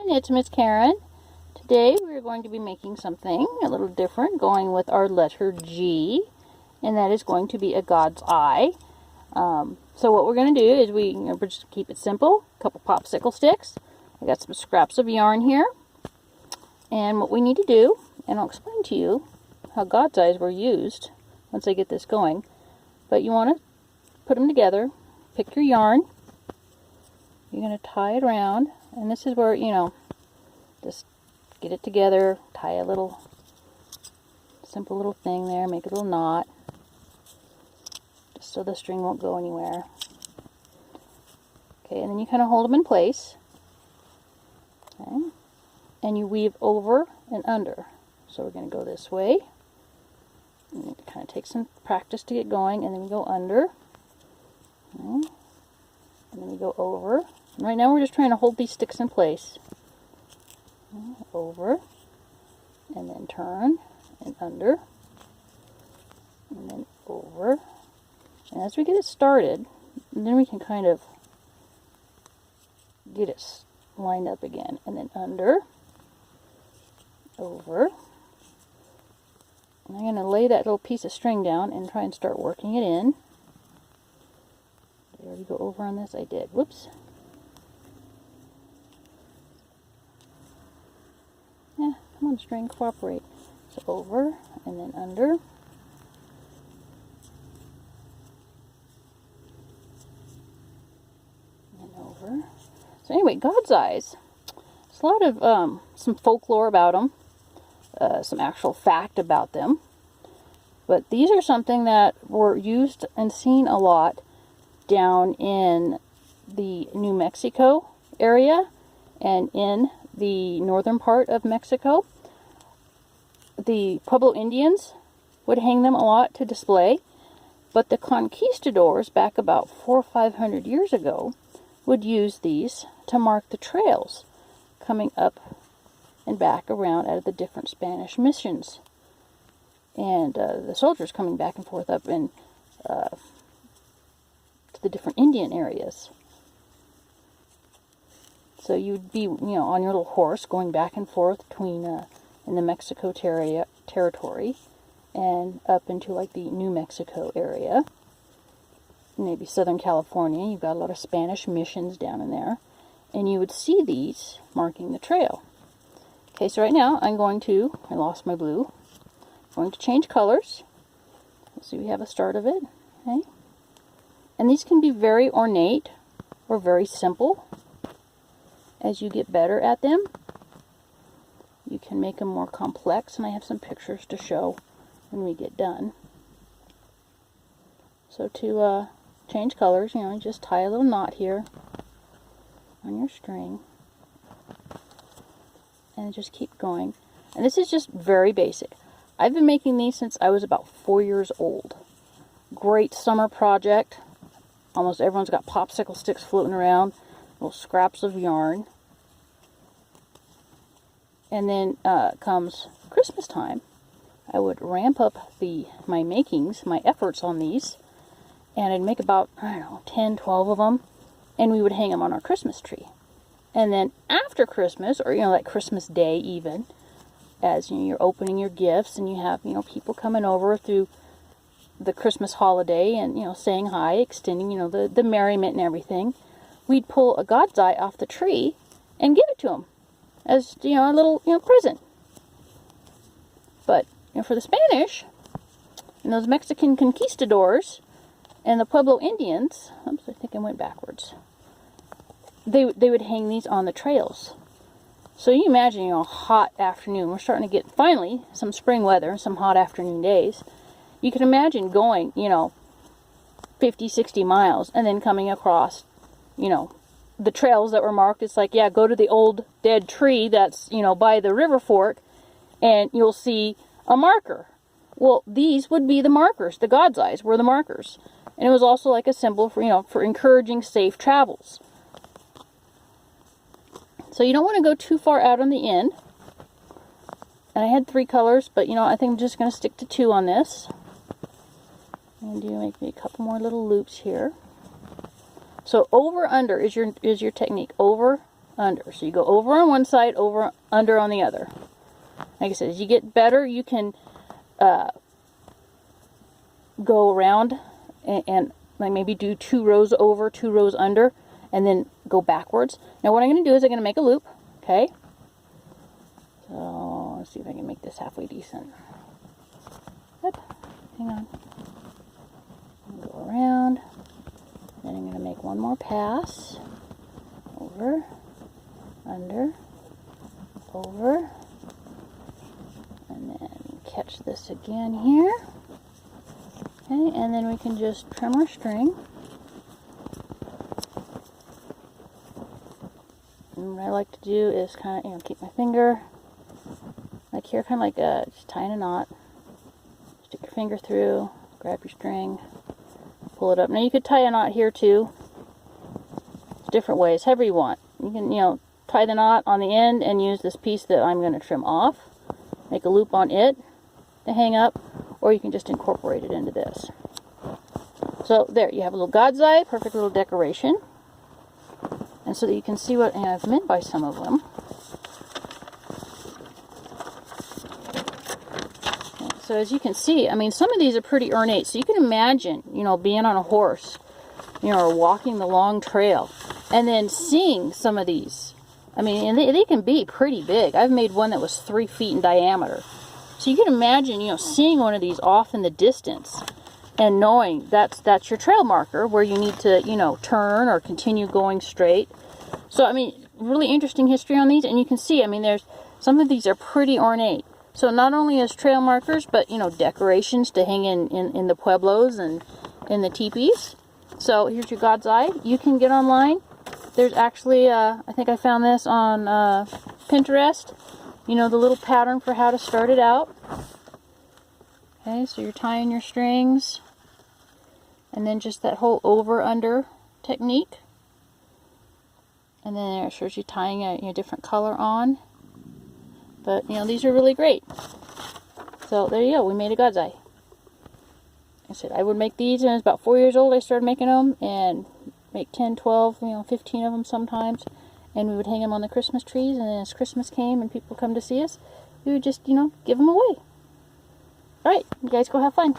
It's Miss Karen. Today we're going to be making something a little different, going with our letter G, and that is going to be a God's eye. So what we're going to do is we're just keep it simple. A couple popsicle sticks. I got some scraps of yarn here, and what we need to do, and I'll explain to you how God's eyes were used once I get this going. But you want to put them together. Pick your yarn. You're going to tie it around, and this is where, just get it together, tie a little simple little thing there, make a little knot, just so the string won't go anywhere. Okay, and then you kind of hold them in place, okay, and you weave over and under. So we're going to go this way, and it kind of takes some practice to get going, and then we go under, okay, and then we go over. And right now we're just trying to hold these sticks in place. Over, and then turn, and under, and then over. And as we get it started, then we can kind of get it lined up again, and then under, over. And I'm going to lay that little piece of string down and try and start working it in. Did I already go over on this? I did. Whoops. Yeah, come on, string, cooperate. So over, and then under. And over. So anyway, God's eyes. There's a lot of, some folklore about them. Some actual fact about them. But these are something that were used and seen a lot down in the New Mexico area and in the northern part of Mexico. The Pueblo Indians would hang them a lot to display, but the conquistadors back about 400 or 500 years ago would use these to mark the trails coming up and back around out of the different Spanish missions, and the soldiers coming back and forth up in to the different Indian areas. So you'd be, on your little horse going back and forth between in the Mexico territory and up into like the New Mexico area, maybe Southern California. You've got a lot of Spanish missions down in there, and you would see these marking the trail. Okay, so right now I lost my blue. I'm going to change colors. Let's see, we have a start of it. Okay, and these can be very ornate or very simple. As you get better at them, you can make them more complex, and I have some pictures to show when we get done. So to change colors, just tie a little knot here on your string, and just keep going. And this is just very basic. I've been making these since I was about 4 years old. Great summer project. Almost everyone's got popsicle sticks floating around, little scraps of yarn. And then comes Christmas time. I would ramp up my efforts on these, and I'd make about, 10, 12 of them, and we would hang them on our Christmas tree. And then after Christmas, or like Christmas Day even, as you're opening your gifts, and you have people coming over through the Christmas holiday, and saying hi, extending the merriment and everything, we'd pull a God's eye off the tree and give it to them as a little present. But for the Spanish and those Mexican conquistadors and the Pueblo Indians, oops, I think I went backwards. They would hang these on the trails. So you imagine, a hot afternoon. We're starting to get finally some spring weather, some hot afternoon days. You can imagine going, 50, 60 miles and then coming across, the trails that were marked. It's like, yeah, go to the old dead tree that's, by the river fork, and you'll see a marker. Well, these would be the markers. The God's eyes were the markers. And it was also like a symbol for, for encouraging safe travels. So you don't want to go too far out on the end. And I had 3 colors, but, I think I'm just going to stick to 2 on this. And make me a couple more little loops here. So over, under is your technique. Over, under. So you go over on one side, over, under on the other. Like I said, as you get better, you can go around and like maybe do 2 rows over, 2 rows under, and then go backwards. Now what I'm going to do is I'm going to make a loop, okay? So let's see if I can make this halfway decent. Yep, hang on. Go around, then I'm going to make one more pass, over, under, over, and then catch this again here. Okay, and then we can just trim our string. And what I like to do is kind of, keep my finger like here, kind of like just tying a knot. Stick your finger through, grab your string, pull it up. Now you could tie a knot here too. Different ways, however you want. You can, tie the knot on the end and use this piece that I'm going to trim off. Make a loop on it to hang up, or you can just incorporate it into this. So there, you have a little Godseye, perfect little decoration. And so that you can see what I've meant by some of them. Okay, so as you can see, some of these are pretty ornate. So you can imagine, being on a horse, or walking the long trail, and then seeing some of these. And they can be pretty big. I've made one that was 3 feet in diameter. So you can imagine, seeing one of these off in the distance and knowing that's your trail marker where you need to, turn or continue going straight. So, really interesting history on these. And you can see, there's some of these are pretty ornate. So not only as trail markers, but, decorations to hang in the pueblos and in the teepees. So here's your Godseye. You can get online. There's actually, I think I found this on Pinterest. The little pattern for how to start it out. Okay, so you're tying your strings. And then just that whole over-under technique. And then it shows you tying a different color on. But, these are really great. So there you go, we made a Godseye. I said I would make these, and I was about 4 years old I started making them, and make 10, 12, 15 of them sometimes, and we would hang them on the Christmas trees, and then as Christmas came and people come to see us, we would just, give them away. Alright, you guys go have fun.